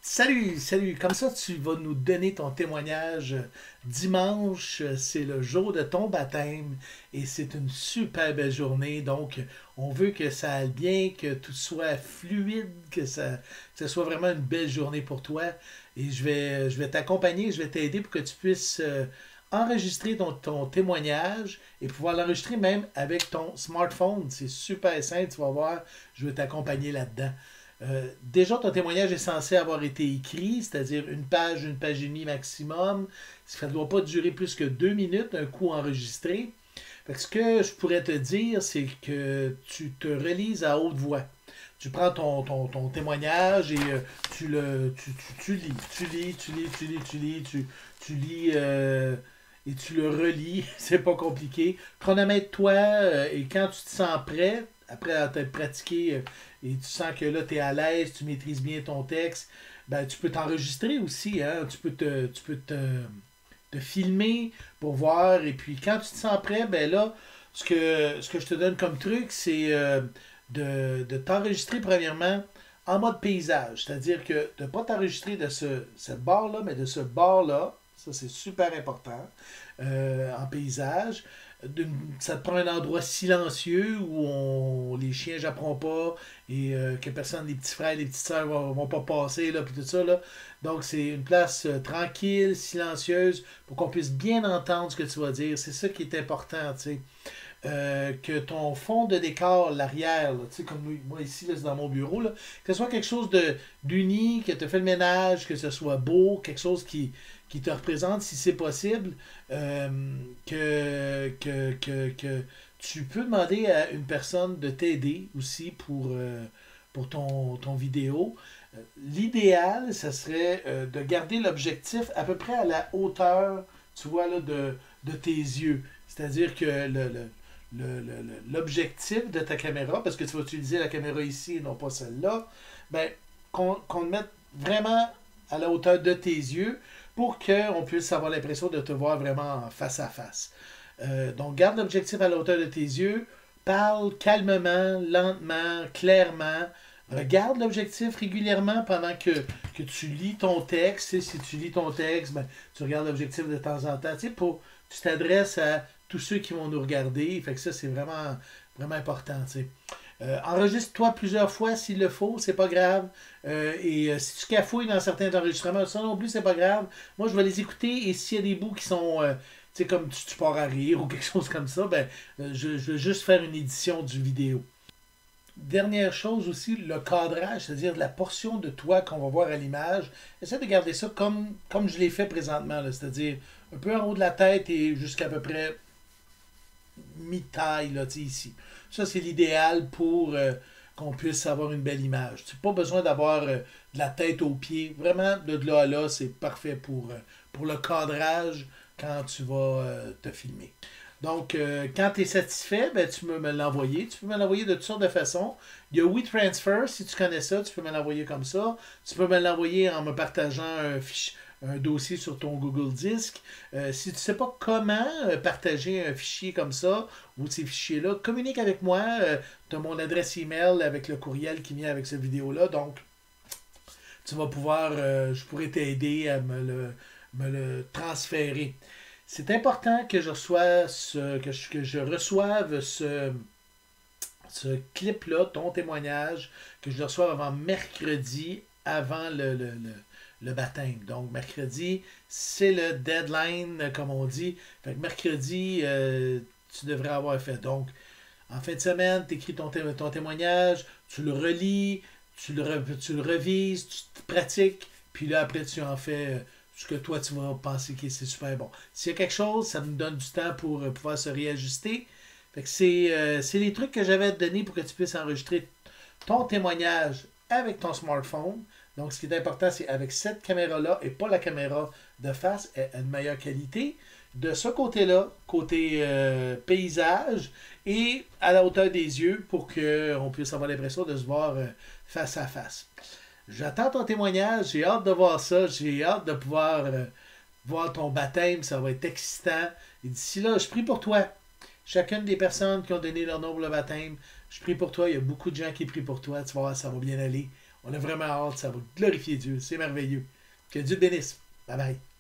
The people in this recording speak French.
Salut, salut. Comme ça, tu vas nous donner ton témoignage dimanche. C'est le jour de ton baptême et c'est une super belle journée. Donc, on veut que ça aille bien, que tout soit fluide, que ça soit vraiment une belle journée pour toi. Et je vais t'accompagner, je vais t'aider pour que tu puisses enregistrer ton témoignage et pouvoir l'enregistrer même avec ton smartphone. C'est super simple, tu vas voir, je vais t'accompagner là-dedans. Déjà, ton témoignage est censé avoir été écrit, c'est-à-dire une page et demie maximum. Ça ne doit pas durer plus que 2 minutes, un coup enregistré. Fait que ce que je pourrais te dire, c'est que tu te relises à haute voix. Tu prends ton témoignage et tu lis, tu lis et tu le relis. C'est pas compliqué. Chronomètre-toi et quand tu te sens prêt, après avoir pratiqué et tu sens que là, tu es à l'aise, tu maîtrises bien ton texte, ben, tu peux t'enregistrer aussi. Hein? Tu peux te filmer pour voir. Et puis, quand tu te sens prêt, ben là, ce que je te donne comme truc, c'est de t'enregistrer premièrement en mode paysage. C'est-à-dire que de ne pas t'enregistrer de cette barre-là, mais de ce bord-là. Ça, c'est super important. En paysage. Ça te prend un endroit silencieux où les chiens ne japperont pas et que personne, les petits frères, les petites sœurs vont pas passer, là, puis tout ça. Là. Donc, c'est une place tranquille, silencieuse, pour qu'on puisse bien entendre ce que tu vas dire. C'est ça qui est important, tu sais. Que ton fond de décor, l'arrière, tu sais, comme moi ici, là, c'est dans mon bureau, là, que ce soit quelque chose d'uni, que tu fait le ménage, que ce soit beau, quelque chose qui te représente si c'est possible, euh, que tu peux demander à une personne de t'aider aussi pour ton vidéo. L'idéal, ça serait de garder l'objectif à peu près à la hauteur, tu vois, là, de tes yeux. C'est-à-dire que l'objectif de ta caméra, parce que tu vas utiliser la caméra ici et non pas celle-là, ben, qu'on le mette vraiment à la hauteur de tes yeux pour qu'on puisse avoir l'impression de te voir vraiment face à face. Donc, garde l'objectif à la hauteur de tes yeux, parle calmement, lentement, clairement. Regarde l'objectif régulièrement pendant que tu lis ton texte. Et si tu lis ton texte, ben, tu regardes l'objectif de temps en temps. Tu t'adresses à tous ceux qui vont nous regarder. Fait que ça, c'est vraiment, vraiment important. Enregistre-toi plusieurs fois s'il le faut, c'est pas grave. Si tu cafouilles dans certains enregistrements, ça non plus, c'est pas grave. Moi, je vais les écouter et s'il y a des bouts qui sont, comme tu pars à rire ou quelque chose comme ça, ben, je vais juste faire une édition du vidéo. Dernière chose aussi, le cadrage, c'est-à-dire la portion de toi qu'on va voir à l'image. Essaie de garder ça comme je l'ai fait présentement, là, c'est-à-dire un peu en haut de la tête et jusqu'à peu près mi-taille, là, ici. Ça, c'est l'idéal pour qu'on puisse avoir une belle image. Tu n'as pas besoin d'avoir de la tête aux pieds. Vraiment, de là à là, c'est parfait pour le cadrage quand tu vas te filmer. Donc, quand tu es satisfait, ben, tu peux me l'envoyer. Tu peux me l'envoyer de toutes sortes de façons. Il y a WeTransfer, si tu connais ça, tu peux me l'envoyer comme ça. Tu peux me l'envoyer en me partageant un dossier sur ton Google Disk. Si tu ne sais pas comment partager un fichier comme ça ou ces fichiers-là, communique avec moi. Tu as mon adresse email avec le courriel qui vient avec cette vidéo-là. Donc, tu vas pouvoir, je pourrais t'aider à me le transférer. C'est important que je reçoive ce clip-là, ton témoignage, que je le reçoive avant mercredi, avant le baptême. Donc, mercredi, c'est le deadline, comme on dit. Fait que mercredi, tu devrais avoir fait. Donc, en fin de semaine, tu écris ton témoignage, tu le relis, tu le revises, tu te pratiques, puis là, après, tu en fais ce que toi, tu vas penser que c'est super bon. S'il y a quelque chose, ça nous donne du temps pour pouvoir se réajuster. Fait que c'est les trucs que j'avais à te donner pour que tu puisses enregistrer ton témoignage avec ton smartphone. Donc, ce qui est important, c'est avec cette caméra-là et pas la caméra de face, à une meilleure qualité. De ce côté-là, côté paysage, et à la hauteur des yeux pour qu'on puisse avoir l'impression de se voir face à face. J'attends ton témoignage, j'ai hâte de voir ça, j'ai hâte de pouvoir voir ton baptême, ça va être excitant. Et d'ici là, je prie pour toi. Chacune des personnes qui ont donné leur nom pour le baptême, je prie pour toi, il y a beaucoup de gens qui prient pour toi, tu vas voir, ça va bien aller. On a vraiment hâte, ça va glorifier Dieu. C'est merveilleux. Que Dieu te bénisse. Bye bye.